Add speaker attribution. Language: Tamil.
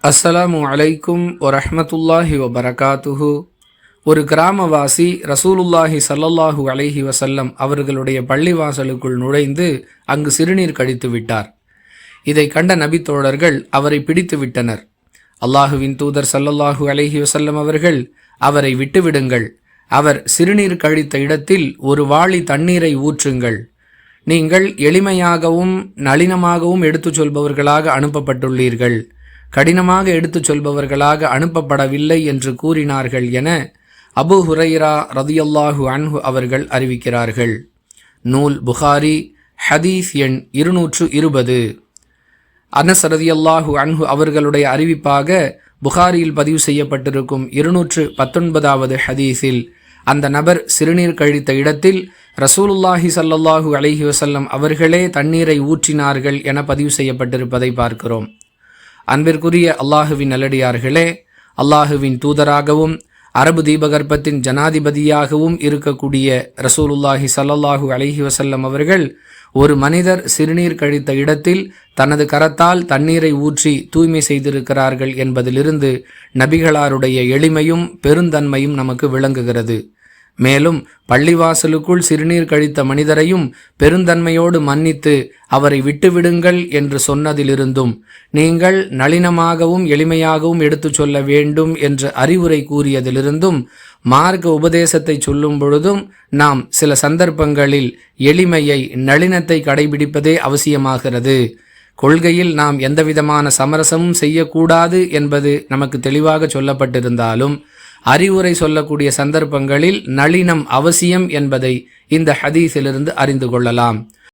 Speaker 1: அஸ்ஸலாமு அலைக்கும் வரஹ்மத்துல்லாஹி வபரகாத்துஹு. ஒரு கிராமவாசி ரசூலுல்லாஹி ஸல்லல்லாஹு அலைஹி வஸல்லம் அவர்களுடைய பள்ளிவாசலுக்குள் நுழைந்து அங்கு சிறுநீர் கழித்து விட்டார். இதை கண்ட நபித்தோழர்கள் அவரை பிடித்து விட்டனர். அல்லாஹுவின் தூதர் ஸல்லல்லாஹு அலைஹி வஸல்லம் அவர்கள், அவரை விட்டுவிடுங்கள், அவர் சிறுநீர் கழித்த இடத்தில் ஒரு வாளி தண்ணீரை ஊற்றுங்கள். நீங்கள் எளிமையாகவும் நளினமாகவும் எடுத்துச் சொல்பவர்களாக அனுப்பப்பட்டுள்ளீர்கள், கடினமாக எடுத்துச் சொல்பவர்களாக அனுப்பப்படவில்லை என்று கூறினார்கள் என அபூ ஹுரைரா ரதியல்லாஹு அன்ஹு அவர்கள் அறிவிக்கிறார்கள். நூல் புகாரி, ஹதீஸ் எண் 220. அனஸ் ரதியல்லாஹு அன்ஹு அவர்களுடைய அறிவிப்பாக புகாரியில் பதிவு செய்யப்பட்டிருக்கும் 219வது ஹதீஸில் அந்த நபர் சிறுநீர் கழித்த இடத்தில் ரசூலுல்லாஹி ஸல்லல்லாஹு அலைஹி வஸல்லம் அவர்களே தண்ணீரை ஊற்றினார்கள் என பதிவு செய்யப்பட்டிருப்பதை பார்க்கிறோம். அன்பிற்குரிய அல்லாஹுவின் நல்லடியார்களே, அல்லாஹுவின் தூதராகவும் அரபு தீபகற்பத்தின் ஜனாதிபதியாகவும் இருக்கக்கூடிய ரசூலுல்லாஹி ஸல்லல்லாஹு அலைஹி வஸல்லம் அவர்கள் ஒரு மனிதர் சிறுநீர் கழித்த இடத்தில் தனது கரத்தால் தண்ணீரை ஊற்றி தூய்மை செய்திருக்கிறார்கள் என்பதிலிருந்து நபிகளாருடைய எளிமையும் பெருந்தன்மையும் நமக்கு விளங்குகிறது. மேலும் பள்ளிவாசலுக்குள் சிறுநீர் கழித்த மனிதரையும் பெருந்தன்மையோடு மன்னித்து அவரை விட்டுவிடுங்கள் என்று சொன்னதிலிருந்தும், நீங்கள் நளினமாகவும் எளிமையாகவும் எடுத்துச் சொல்ல வேண்டும் என்று அறிவுரை கூறியதிலிருந்தும், மார்க்க உபதேசத்தை சொல்லும் பொழுதும் நாம் சில சந்தர்ப்பங்களில் எளிமையை, நளினத்தை கடைபிடிப்பதே அவசியமாகிறது. கொள்கையில் நாம் எந்தவிதமான சமரசமும் செய்யக்கூடாது என்பது நமக்கு தெளிவாக சொல்லப்பட்டிருந்தாலும், அறிவுரை சொல்லக்கூடிய சந்தர்ப்பங்களில் நளினம் அவசியம் என்பதை இந்த ஹதீஸிலிருந்து அறிந்து கொள்ளலாம்.